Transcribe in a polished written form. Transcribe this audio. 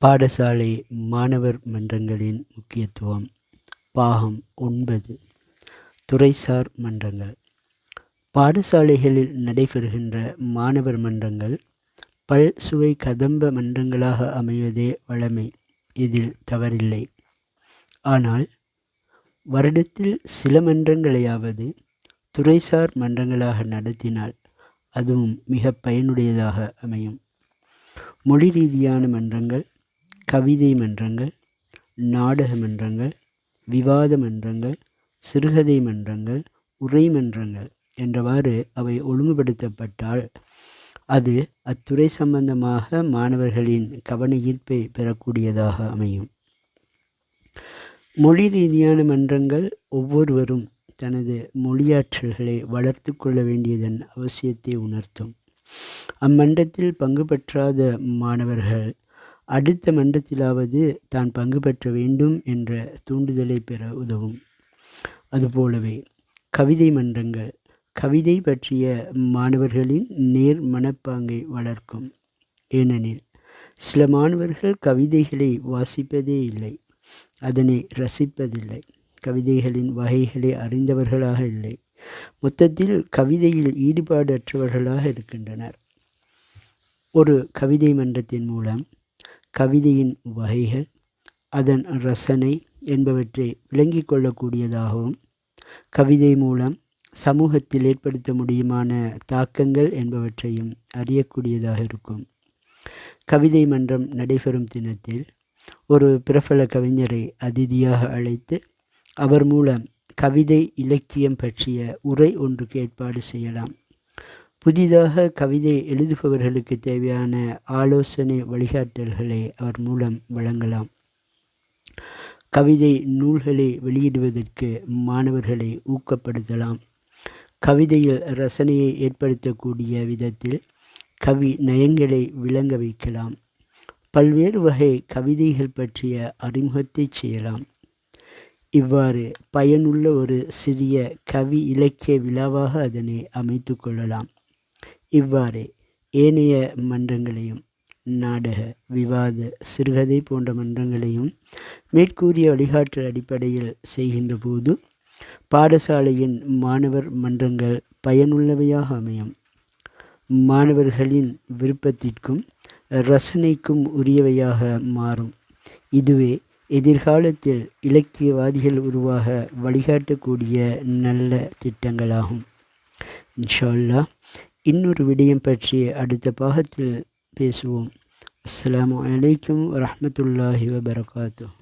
பாடசாலை மாணவர் மன்றங்களின் முக்கியத்துவம். பாகம் 9. துறைசார் மன்றங்கள். பாடசாலைகளில் நடைபெறுகின்ற மாணவர் மன்றங்கள் பல்சுவை கதம்ப மன்றங்களாக அமைவதே வழமை. இதில் தவறில்லை. ஆனால் வருடத்தில் சில மன்றங்களையாவது துறைசார் மன்றங்களாக நடத்தினால் அதுவும் மிக பயனுடையதாக அமையும். மொழி ரீதியான மன்றங்கள், கவிதை மன்றங்கள், நாடக மன்றங்கள், விவாத மன்றங்கள், சிறுகதை மன்றங்கள், உரை மன்றங்கள் என்றவாறு அவை ஒழுங்குபடுத்தப்பட்டால் அது அத்துறை சம்பந்தமாக மாணவர்களின் கவன ஈர்ப்பை பெறக்கூடியதாக அமையும். மொழி ரீதியான மன்றங்கள் ஒவ்வொருவரும் தனது மொழியாற்றல்களை வளர்த்து கொள்ள வேண்டியதன் அவசியத்தை உணர்த்தும். அம்மன்றத்தில் பங்கு பெற்றாத மாணவர்கள் அடுத்த மன்றத்திலாவது தான் பங்கு பெற்ற வேண்டும் என்ற தூண்டுதலை பெற உதவும். அதுபோலவே கவிதை மன்றங்கள் கவிதை பற்றிய மாணவர்களின் நேர் மனப்பாங்கை வளர்க்கும். ஏனெனில் சில மாணவர்கள் கவிதைகளை வாசிப்பதே இல்லை, அதனை ரசிப்பதில்லை, கவிதைகளின் வகைகளை அறிந்தவர்களாக இல்லை, மொத்தத்தில் கவிதையில் ஈடுபாடு அற்றவர்களாக இருக்கின்றனர். ஒரு கவிதை மன்றத்தின் மூலம் கவிதையின் வகைகள், அதன் ரசனை என்பவற்றை விளங்கிக் கொள்ளக்கூடியதாகவும், கவிதை மூலம் சமூகத்தில் ஏற்படுத்த முடியுமான தாக்கங்கள் என்பவற்றையும் அறியக்கூடியதாக இருக்கும். கவிதை மன்றம் நடைபெறும் தினத்தில் ஒரு பிரபல கவிஞரை அதிதியாக அழைத்து அவர் மூலம் கவிதை இலக்கியம் பற்றிய உரை ஒன்றுக்கு ஏற்பாடு செய்யலாம். புதிதாக கவிதை எழுதுபவர்களுக்கு தேவையான ஆலோசனை வழிகாட்டல்களை அவர் மூலம் வழங்கலாம். கவிதை நூல்களை வெளியிடுவதற்கு மாணவர்களை ஊக்கப்படுத்தலாம். கவிதையில் ரசனையை ஏற்படுத்தக்கூடிய விதத்தில் கவி நயங்களை விளங்க வைக்கலாம். பல்வேறு வகை கவிதைகள் பற்றிய அறிமுகத்தை செய்யலாம். இவ்வாறு பயனுள்ள ஒரு சிறிய கவி இலக்கிய விழாவாக அதனை அமைத்து கொள்ளலாம். இவ்வாறு ஏனைய மன்றங்களையும், நாடக, விவாத, சிறுகதை போன்ற மன்றங்களையும் மேற்கூறிய வழிகாட்டல் அடிப்படையில் செய்கின்ற போது பாடசாலையின் மாணவர் மன்றங்கள் பயனுள்ளவையாக அமையும். மாணவர்களின் விருப்பத்திற்கும் ரசனைக்கும் உரியவையாக மாறும். இதுவே எதிர்காலத்தில் இலக்கியவாதிகள் உருவாக வழிகாட்டக்கூடிய நல்ல திட்டங்களாகும். இன்ஷா அல்லாஹ் இன்னொரு விடயம் பற்றி அடுத்த பாகத்தில் பேசுவோம். அஸ்ஸலாமு அலைக்கும் வரஹ்மத்துல்லாஹி வபரகாத்துஹு.